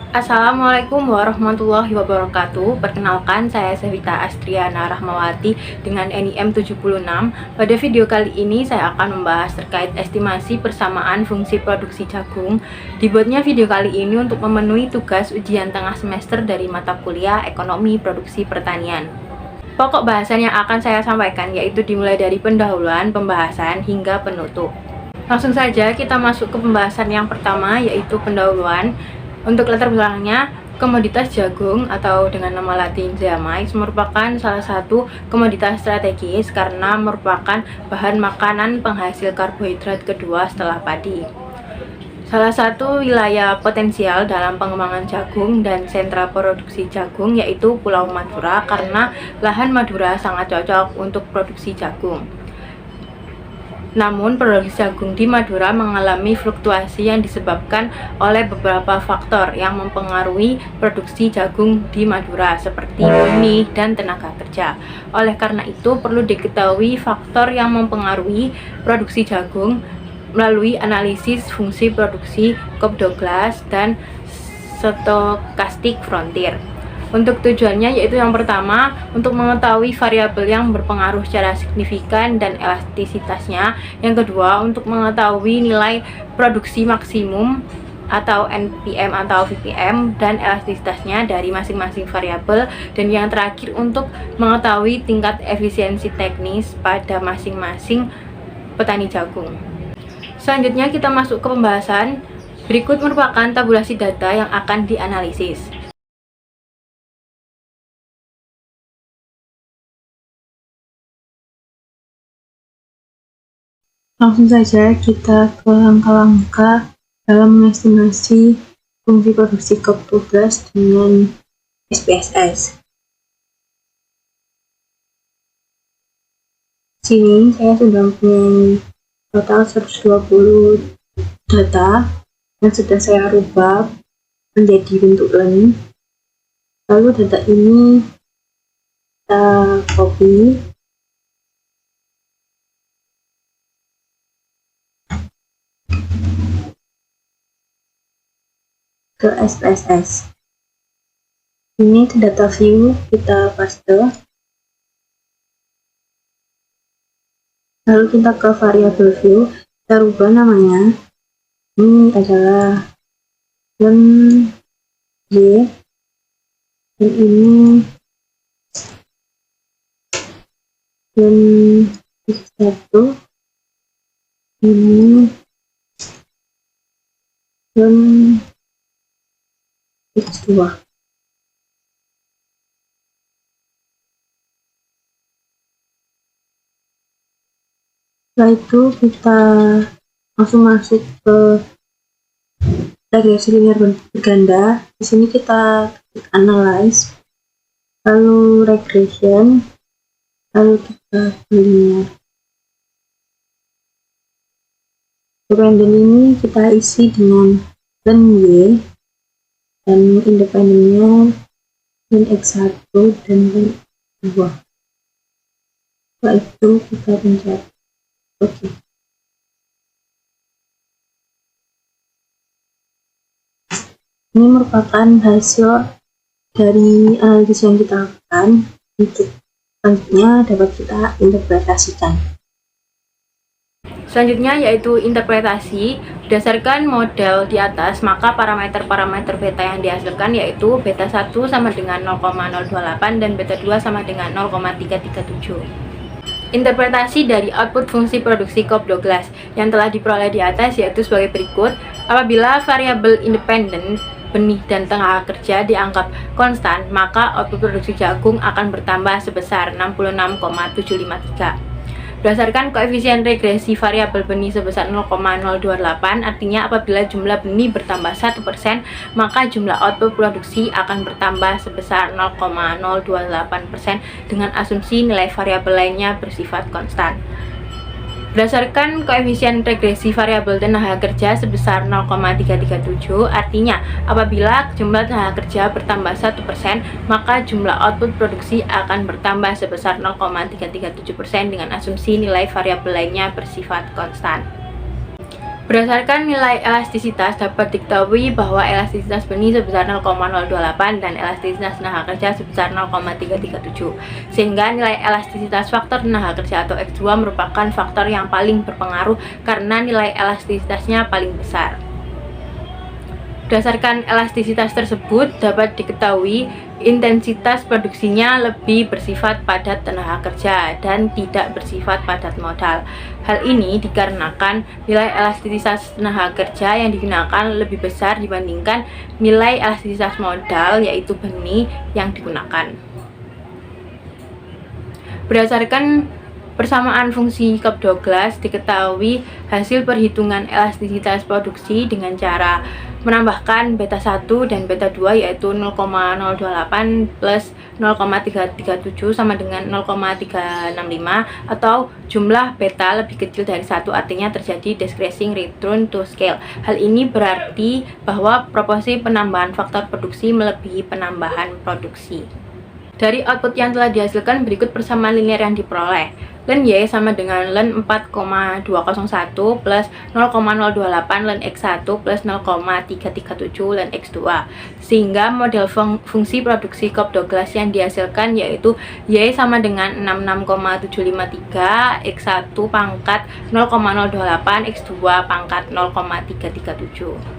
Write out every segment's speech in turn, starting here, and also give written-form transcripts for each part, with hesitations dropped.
Assalamualaikum warahmatullahi wabarakatuh. Perkenalkan, saya Sevita Astriana Rahmawati dengan NIM 76. Pada video kali ini saya akan membahas terkait estimasi persamaan fungsi produksi jagung. Dibuatnya video kali ini untuk memenuhi tugas ujian tengah semester dari mata kuliah Ekonomi Produksi Pertanian. Pokok bahasan yang akan saya sampaikan yaitu dimulai dari pendahuluan, pembahasan, hingga penutup. Langsung saja kita masuk ke pembahasan yang pertama, yaitu pendahuluan. Untuk latar belakangnya, komoditas jagung atau dengan nama latin Zeamais merupakan salah satu komoditas strategis karena merupakan bahan makanan penghasil karbohidrat kedua setelah padi. Salah satu wilayah potensial dalam pengembangan jagung dan sentra produksi jagung yaitu Pulau Madura karena lahan Madura sangat cocok untuk produksi jagung. Namun, produksi jagung di Madura mengalami fluktuasi yang disebabkan oleh beberapa faktor yang mempengaruhi produksi jagung di Madura, seperti benih dan tenaga kerja. Oleh karena itu, perlu diketahui faktor yang mempengaruhi produksi jagung melalui analisis fungsi produksi Cobb-Douglas dan Stokastik Frontier. Untuk tujuannya yaitu yang pertama, untuk mengetahui variabel yang berpengaruh secara signifikan dan elastisitasnya. Yang kedua, untuk mengetahui nilai produksi maksimum atau NPM atau VPM dan elastisitasnya dari masing-masing variabel. Dan yang terakhir, untuk mengetahui tingkat efisiensi teknis pada masing-masing petani jagung. Selanjutnya kita masuk ke pembahasan. Berikut merupakan tabulasi data yang akan dianalisis. Langsung saja kita ke langkah-langkah dalam mengestimasi fungsi produksi Cobb-Douglas dengan SPSS. Sini saya sudah mempunyai total 120 data yang sudah saya rubah menjadi bentuk len. Lalu data ini kita copy ke SPSS. Ini ke data view, kita paste. Lalu kita ke variabel view, kita rubah namanya. Ini adalah len Y, dan ini len X1, ini len X2. Setelah itu kita langsung masuk ke regresi linear berganda. Di sini kita klik analyze, lalu regression, lalu kita linear. Dependent ini kita isi dengan len Y, dan independennya len X1 dan len X2. Setelah itu kita pencet OK. Ini merupakan hasil dari analisis yang kita lakukan. Untuk selanjutnya dapat kita interpretasikan. Selanjutnya yaitu interpretasi. Berdasarkan model di atas, maka parameter-parameter beta yang dihasilkan yaitu beta 1 sama dengan 0,028 dan beta 2 sama dengan 0,337. Interpretasi dari output fungsi produksi Cobb-Douglas yang telah diperoleh di atas yaitu sebagai berikut. Apabila variabel independen benih dan tenaga kerja dianggap konstan, maka output produksi jagung akan bertambah sebesar 66,753. Berdasarkan koefisien regresi variabel benih sebesar 0,028, artinya apabila jumlah benih bertambah 1%, maka jumlah output produksi akan bertambah sebesar 0,028% dengan asumsi nilai variabel lainnya bersifat konstan. Berdasarkan koefisien regresi variabel tenaga kerja sebesar 0,337, artinya apabila jumlah tenaga kerja bertambah 1%, maka jumlah output produksi akan bertambah sebesar 0,337% dengan asumsi nilai variabel lainnya bersifat konstan. Berdasarkan nilai elastisitas dapat diketahui bahwa elastisitas benih sebesar 0,028 dan elastisitas tenaga kerja sebesar 0,337. Sehingga nilai elastisitas faktor tenaga kerja atau X2 merupakan faktor yang paling berpengaruh karena nilai elastisitasnya paling besar. Berdasarkan elastisitas tersebut dapat diketahui intensitas produksinya lebih bersifat padat tenaga kerja dan tidak bersifat padat modal. Hal ini dikarenakan nilai elastisitas tenaga kerja yang digunakan lebih besar dibandingkan nilai elastisitas modal, yaitu benih yang digunakan. Berdasarkan persamaan fungsi Cobb-Douglas diketahui hasil perhitungan elastisitas produksi dengan cara menambahkan beta 1 dan beta 2, yaitu 0,028 plus 0,337 sama dengan 0,365, atau jumlah beta lebih kecil dari 1, artinya terjadi decreasing return to scale. Hal ini berarti bahwa proporsi penambahan faktor produksi melebihi penambahan produksi. Dari output yang telah dihasilkan berikut persamaan linear yang diperoleh. Len Y sama dengan len 4,201 plus 0,028 len X1 plus 0,337 len X2. Sehingga model fungsi produksi Cobb-Douglas yang dihasilkan yaitu Y sama dengan 66,753 X1 pangkat 0,028 X2 pangkat 0,337.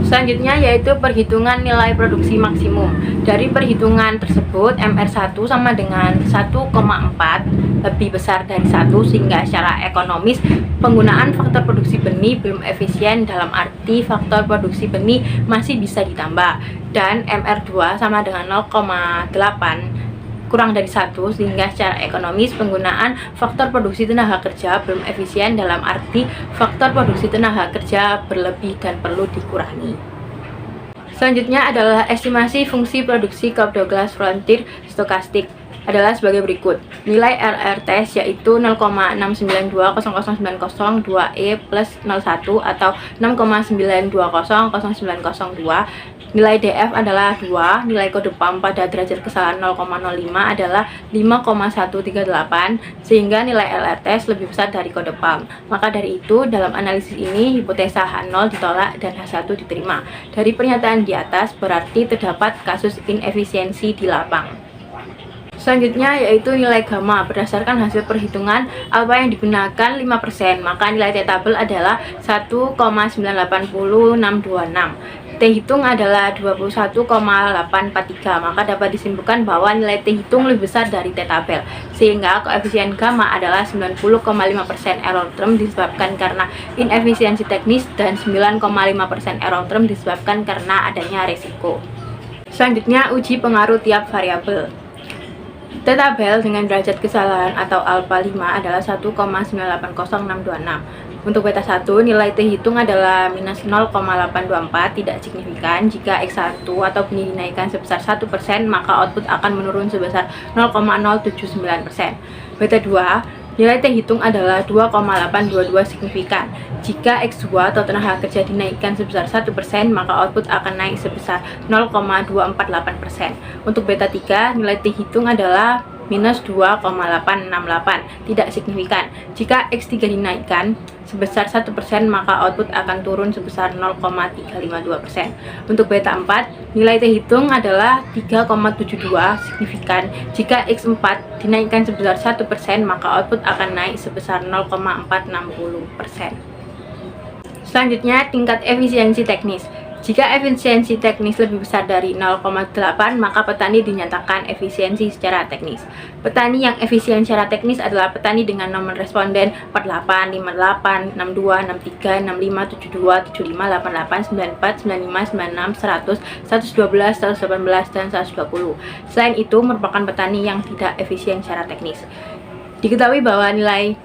Selanjutnya yaitu perhitungan nilai produksi maksimum. Dari perhitungan tersebut MR1 sama dengan 1,4 lebih besar dari 1, sehingga secara ekonomis penggunaan faktor produksi benih belum efisien, dalam arti faktor produksi benih masih bisa ditambah. Dan MR2 sama dengan 0,8 kurang dari 1, sehingga secara ekonomis penggunaan faktor produksi tenaga kerja belum efisien, dalam arti faktor produksi tenaga kerja berlebih dan perlu dikurangi. Selanjutnya adalah estimasi fungsi produksi Cobb-Douglas frontier stokastik adalah sebagai berikut. Nilai RR test yaitu 0,6920090 2E plus 01 atau 6,9200902. Nilai DF adalah 2, nilai kode PAM pada derajat kesalahan 0,05 adalah 5,138, sehingga nilai LR test lebih besar dari kode PAM. Maka dari itu, dalam analisis ini, hipotesa H0 ditolak dan H1 diterima. Dari pernyataan di atas, berarti terdapat kasus inefisiensi di lapang. Selanjutnya yaitu nilai gamma. Berdasarkan hasil perhitungan alfa yang digunakan 5%, maka nilai T tabel adalah 1,980626. T hitung adalah 21,843, maka dapat disimpulkan bahwa nilai T hitung lebih besar dari T tabel, sehingga koefisien gamma adalah 90,5% error term disebabkan karena inefisiensi teknis dan 9,5% error term disebabkan karena adanya resiko. Selanjutnya uji pengaruh tiap variabel. T tabel dengan derajat kesalahan atau alfa 5 adalah 1,980626. Untuk beta 1, nilai T hitung adalah minus 0,824, tidak signifikan. Jika X1 atau benih dinaikkan sebesar 1%, maka output akan menurun sebesar 0,079%. Beta 2, nilai T hitung adalah 2,822 signifikan. Jika X2 atau tenaga kerja dinaikkan sebesar 1%, maka output akan naik sebesar 0,248%. Untuk beta 3, nilai T hitung adalah minus 2,868, tidak signifikan. Jika X3 dinaikkan sebesar 1%, maka output akan turun sebesar 0,352%. Untuk beta 4, nilai T hitung adalah 3,72 signifikan. Jika X4 dinaikkan sebesar 1%, maka output akan naik sebesar 0,460%. Selanjutnya, tingkat efisiensi teknis. Jika efisiensi teknis lebih besar dari 0,8, maka petani dinyatakan efisiensi secara teknis. Petani yang efisien secara teknis adalah petani dengan nomor responden 48, 58, 62, 63, 65, 72, 75, 88, 94, 95, 96, 100, 112, 118, dan 120. Selain itu, merupakan petani yang tidak efisien secara teknis. Diketahui bahwa nilai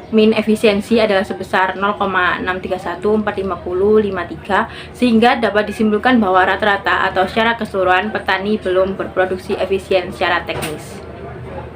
min efisiensi adalah sebesar 0,631,450,53, sehingga dapat disimpulkan bahwa rata-rata atau secara keseluruhan petani belum berproduksi efisien secara teknis.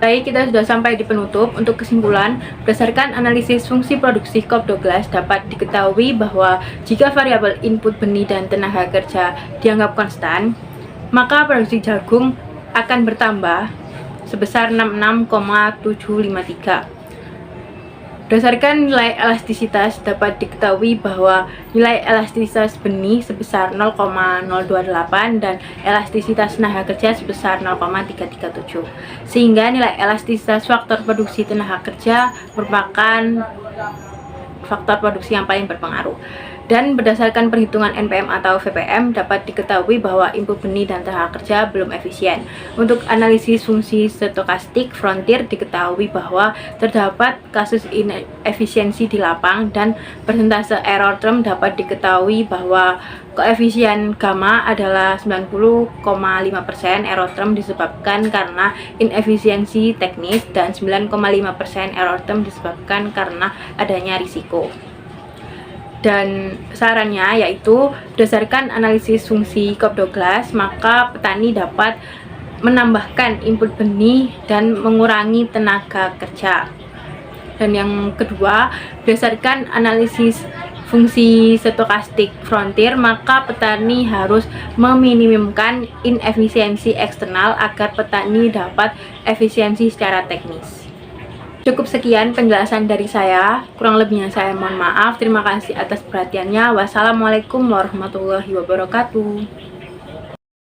Baik, kita sudah sampai di penutup. Untuk kesimpulan, berdasarkan analisis fungsi produksi Cobb-Douglas dapat diketahui bahwa jika variabel input benih dan tenaga kerja dianggap konstan, maka produksi jagung akan bertambah sebesar 66,753. Berdasarkan nilai elastisitas dapat diketahui bahwa nilai elastisitas benih sebesar 0,028 dan elastisitas tenaga kerja sebesar 0,337. Sehingga nilai elastisitas faktor produksi tenaga kerja merupakan faktor produksi yang paling berpengaruh. Dan berdasarkan perhitungan NPM atau VPM dapat diketahui bahwa input benih dan tenaga kerja belum efisien. Untuk analisis fungsi stokastik frontier diketahui bahwa terdapat kasus inefisiensi di lapang, dan persentase error term dapat diketahui bahwa koefisien gamma adalah 90,5%. Error term disebabkan karena inefisiensi teknis dan 9,5% error term disebabkan karena adanya risiko. Dan sarannya yaitu berdasarkan analisis fungsi Cobb Douglas, maka petani dapat menambahkan input benih dan mengurangi tenaga kerja. Dan yang kedua, berdasarkan analisis fungsi stokastik frontier, maka petani harus meminimumkan inefisiensi eksternal agar petani dapat efisiensi secara teknis. Cukup sekian penjelasan dari saya, kurang lebihnya saya mohon maaf. Terima kasih atas perhatiannya. Wassalamualaikum warahmatullahi wabarakatuh.